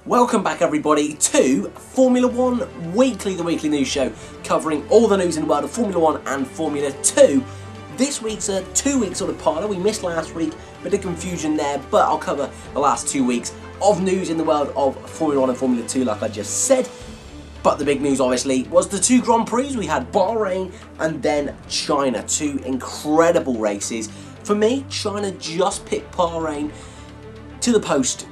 Welcome back everybody to Formula 1 Weekly, the weekly news show covering all the news in the world of Formula 1 and Formula 2. This week's a 2-week sort of parter. We missed last week, bit of confusion there, but I'll cover the last 2 weeks of news in the world of Formula 1 and Formula 2 like I just said. But the big news obviously was the two Grand Prix. We had Bahrain and then China, two incredible races. For me, China just picked Bahrain to the post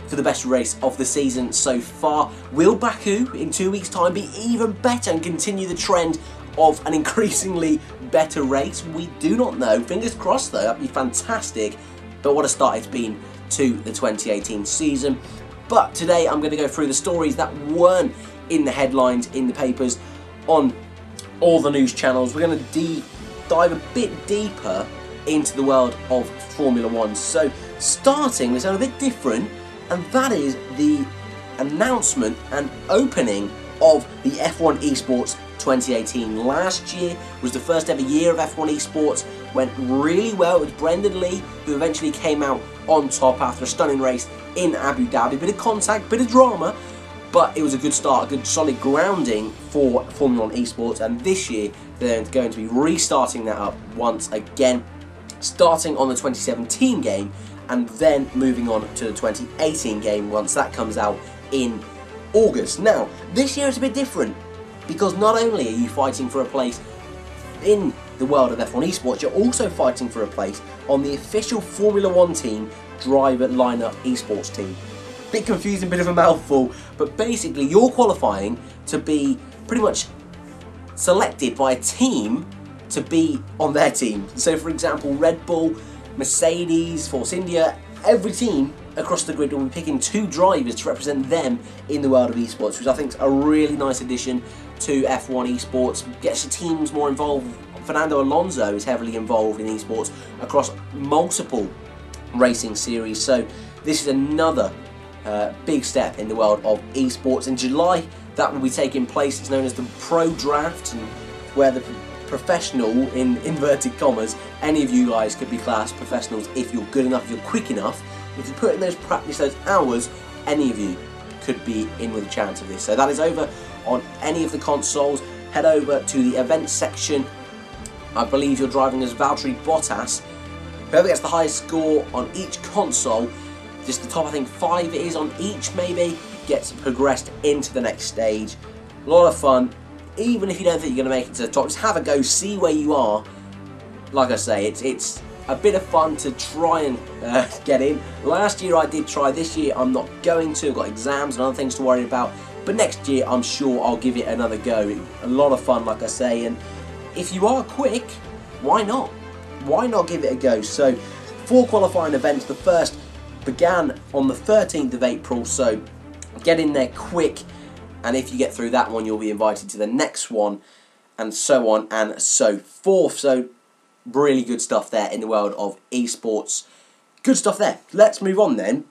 for the best race of the season so far. Will Baku in 2 weeks' time be even better and continue the trend of an increasingly better race? We do not know. Fingers crossed though, that'd be fantastic. But what a start it's been to the 2018 season. But today I'm going to go through the stories that weren't in the headlines, in the papers, on all the news channels. We're going to dive a bit deeper into the world of Formula 1. So starting with something a bit different, and that is the announcement and opening of the F1 Esports 2018. Last year was the first ever year of F1 Esports, went really well. It was Brendan Lee who eventually came out on top after a stunning race in Abu Dhabi. Bit of contact, bit of drama, but it was a good start, a good solid grounding for Formula 1 Esports, and this year they're going to be restarting that up once again, starting on the 2017 game and then moving on to the 2018 game once that comes out in August. Now, this year is a bit different because not only are you fighting for a place in the world of F1 Esports, you're also fighting for a place on the official Formula 1 team driver lineup esports team. Bit confusing, bit of a mouthful, but basically you're qualifying to be pretty much selected by a team to be on their team. So for example, Red Bull, Mercedes, Force India, every team across the grid will be picking two drivers to represent them in the world of esports, which I think is a really nice addition to F1 Esports. Gets the teams more involved. Fernando Alonso is heavily involved in esports across multiple racing series, so this is another big step in the world of esports. In July, that will be taking place. It's known as the Pro Draft, and where the professional, in inverted commas, any of you guys could be classed professionals if you're good enough, if you're quick enough. If you put in those practice, those hours, any of you could be in with a chance of this. So that is over on any of the consoles. Head over to the events section. I believe you're driving as Valtteri Bottas. Whoever gets the highest score on each console, just the top, I think 5 it is on each maybe, gets progressed into the next stage. A lot of fun. Even if you don't think you're going to make it to the top, just have a go, see where you are. Like I say, it's a bit of fun to try and get in. Last year I did try, this year I'm not going to. I've got exams and other things to worry about. But next year I'm sure I'll give it another go. A lot of fun, like I say, and if you are quick, why not? Why not give it a go? So 4 qualifying events. The first began on the 13th of April, so get in there quick. And if you get through that one, you'll be invited to the next one, and so on and so forth. So, really good stuff there in the world of esports. Good stuff there. Let's move on then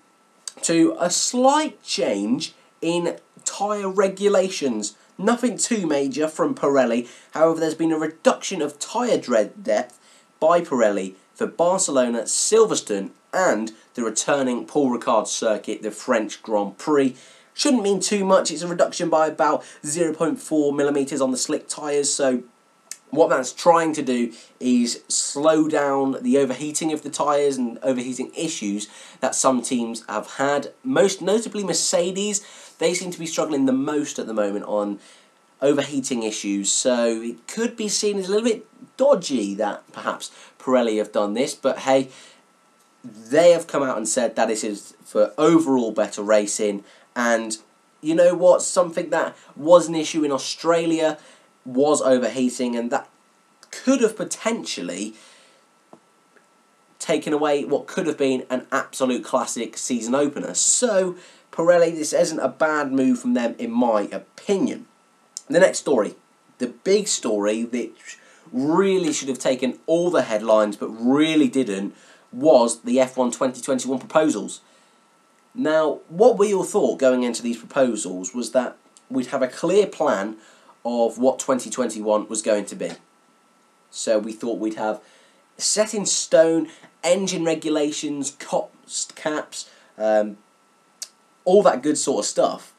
to a slight change in tyre regulations. Nothing too major from Pirelli. However, there's been a reduction of tyre tread depth by Pirelli for Barcelona, Silverstone, and the returning Paul Ricard circuit, the French Grand Prix. Shouldn't mean too much. It's a reduction by about 0.4mm on the slick tyres. So what that's trying to do is slow down the overheating of the tyres and overheating issues that some teams have had. Most notably Mercedes. They seem to be struggling the most at the moment on overheating issues. So it could be seen as a little bit dodgy that perhaps Pirelli have done this. But hey, they have come out and said that this is for overall better racing. And you know what? Something that was an issue in Australia was overheating, and that could have potentially taken away what could have been an absolute classic season opener. So, Pirelli, this isn't a bad move from them in my opinion. The next story, the big story which really should have taken all the headlines but really didn't, was the F1 2021 proposals. Now, what we all thought going into these proposals was that we'd have a clear plan of what 2021 was going to be. So we thought we'd have set in stone engine regulations, cost caps, all that good sort of stuff.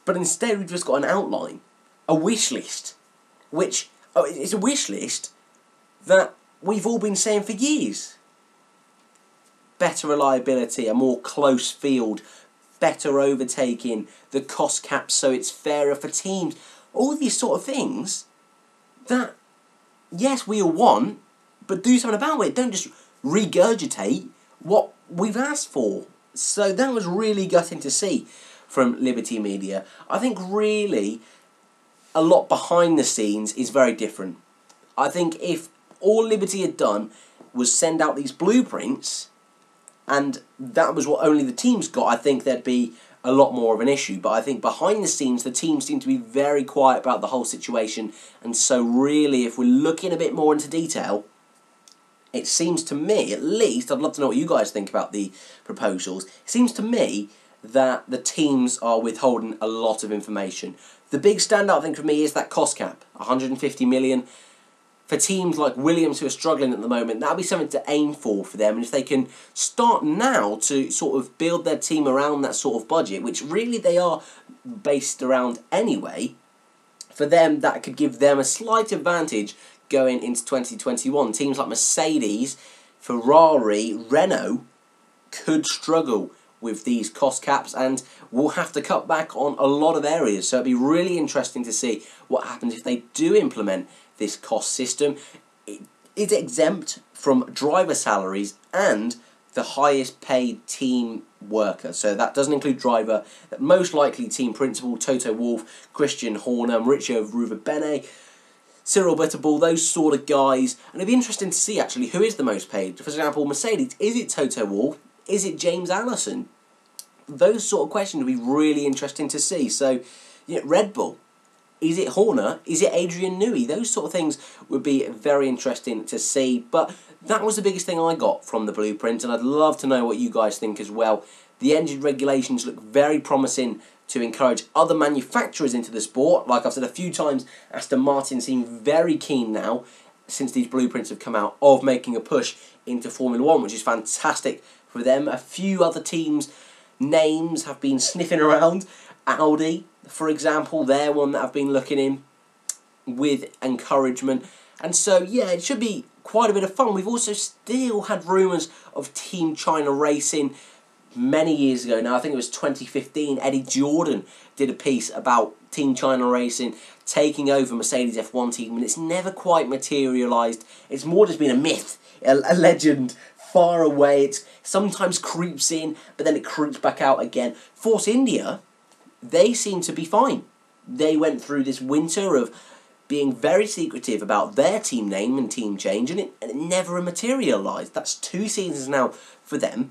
But instead we've just got an outline, a wish list, which it's a wish list that we've all been saying for years. Better reliability, a more close field, better overtaking, the cost cap so it's fairer for teams. All these sort of things that, yes, we all want, but do something about it. Don't just regurgitate what we've asked for. So that was really gutting to see from Liberty Media. I think really a lot behind the scenes is very different. I think if all Liberty had done was send out these blueprints and that was what only the teams got, I think there'd be a lot more of an issue. But I think behind the scenes, the teams seem to be very quiet about the whole situation. And so really, if we're looking a bit more into detail, it seems to me, at least, I'd love to know what you guys think about the proposals. It seems to me that the teams are withholding a lot of information. The big standout thing for me is that cost cap, 150 million. For teams like Williams who are struggling at the moment, that'll be something to aim for them. And if they can start now to sort of build their team around that sort of budget, which really they are based around anyway, for them that could give them a slight advantage going into 2021. Teams like Mercedes, Ferrari, Renault could struggle with these cost caps and will have to cut back on a lot of areas. So it'd be really interesting to see what happens if they do implement this cost system. It is exempt from driver salaries and the highest paid team worker. So that doesn't include driver, that most likely team principal, Toto Wolff, Christian Horner, Mauricio Rubabene, Cyril Bitterball, those sort of guys. And it'd be interesting to see actually who is the most paid. For example, Mercedes, is it Toto Wolff? Is it James Allison? Those sort of questions would be really interesting to see. So, Red Bull, is it Horner? Is it Adrian Newey? Those sort of things would be very interesting to see. But that was the biggest thing I got from the blueprint, and I'd love to know what you guys think as well. The engine regulations look very promising to encourage other manufacturers into the sport. Like I've said a few times, Aston Martin seem very keen now, since these blueprints have come out, of making a push into Formula 1, which is fantastic for them. A few other teams' names have been sniffing around. Audi, for example, they're one that I've been looking in with encouragement. And so, yeah, it should be quite a bit of fun. We've also still had rumours of Team China Racing many years ago now. I think it was 2015. Eddie Jordan did a piece about Team China Racing taking over Mercedes F1 team, and it's never quite materialised. It's more just been a myth, a legend far away. It sometimes creeps in, but then it creeps back out again. Force India, they seem to be fine. They went through this winter of being very secretive about their team name and team change, and it never materialised. That's 2 seasons now for them,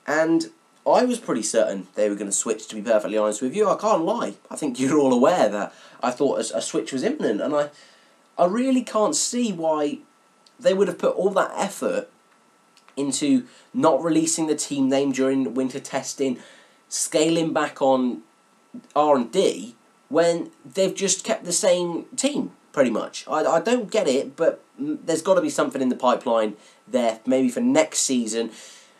and I was pretty certain they were going to switch, to be perfectly honest with you. I can't lie. I think you're all aware that I thought a switch was imminent, and I really can't see why they would have put all that effort into not releasing the team name during winter testing, scaling back on R&D, when they've just kept the same team, pretty much. I don't get it, but there's got to be something in the pipeline there, maybe for next season.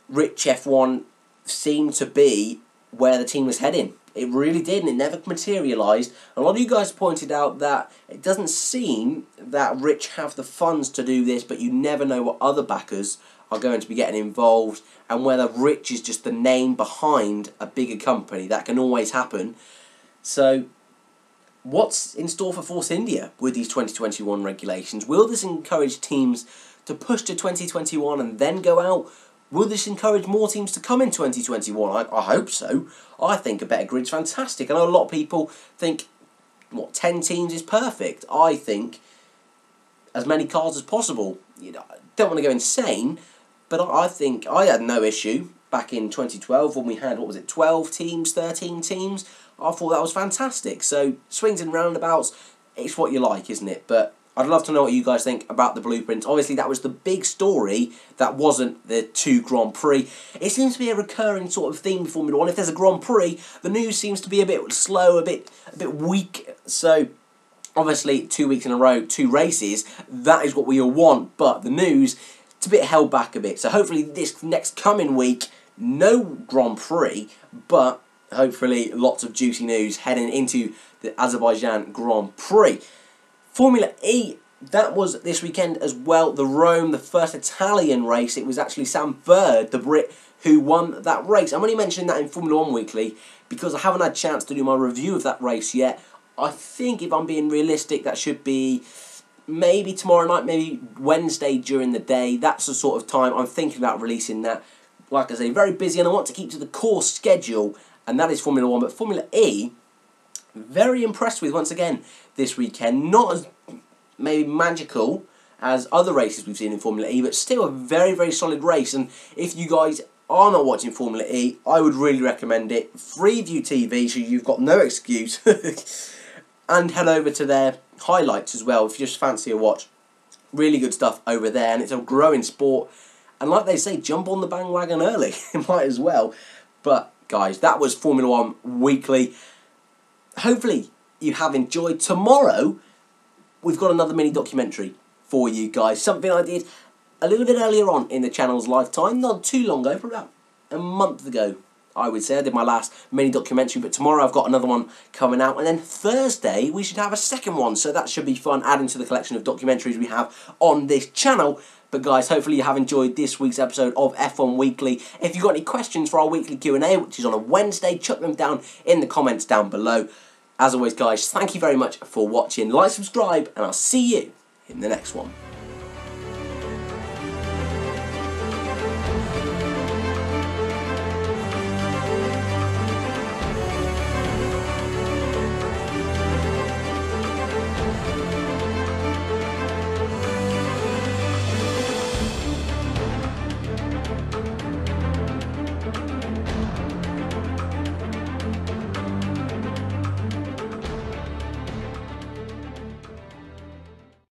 Rich F1 seemed to be where the team was heading. It really did, and it never materialised. A lot of you guys pointed out that it doesn't seem that Rich have the funds to do this, but you never know what other backers are going to be getting involved, and whether Rich is just the name behind a bigger company. That can always happen. So, what's in store for Force India with these 2021 regulations? Will this encourage teams to push to 2021 and then go out? Will this encourage more teams to come in 2021? I hope so. I think a better grid's fantastic. I know a lot of people think, 10 teams is perfect. I think as many cars as possible. I don't want to go insane, but I think I had no issue back in 2012 when we had, 12 teams, 13 teams. I thought that was fantastic. So, swings and roundabouts, it's what you like, isn't it? But I'd love to know what you guys think about the blueprint. Obviously, that was the big story. That wasn't the 2 Grand Prix. It seems to be a recurring sort of theme for Formula 1. If there's a Grand Prix, the news seems to be a bit slow, a bit weak. So, obviously, 2 weeks in a row, 2 races, that is what we all want. But the news, it's a bit held back a bit. So, hopefully, this next coming week, no Grand Prix, but hopefully lots of juicy news heading into the Azerbaijan Grand Prix. Formula E, that was this weekend as well. The Rome, the first Italian race. It was actually Sam Bird, the Brit, who won that race. I'm only mentioning that in Formula 1 Weekly because I haven't had a chance to do my review of that race yet. I think if I'm being realistic, that should be maybe tomorrow night, maybe Wednesday during the day. That's the sort of time I'm thinking about releasing that. Like I say, very busy, and I want to keep to the core schedule, and that is Formula 1. But Formula E, very impressed with once again this weekend. Not as maybe magical as other races we've seen in Formula E, but still a very, very solid race. And if you guys are not watching Formula E, I would really recommend it. Freeview TV, so you've got no excuse. And head over to their highlights as well if you just fancy a watch. Really good stuff over there, and it's a growing sport. And like they say, jump on the bandwagon early. Might as well. But guys, that was Formula 1 Weekly. Hopefully you have enjoyed. Tomorrow we've got another mini documentary for you guys. Something I did a little bit earlier on in the channel's lifetime. Not too long ago, probably about a month ago, I would say. I did my last mini documentary, but tomorrow I've got another one coming out, and then Thursday we should have a second one, so that should be fun, adding to the collection of documentaries we have on this channel. But guys, hopefully you have enjoyed this week's episode of F1 Weekly. If you've got any questions for our weekly Q&A, which is on a Wednesday, chuck them down in the comments down below. As always guys, thank you very much for watching. Like, subscribe, and I'll see you in the next one.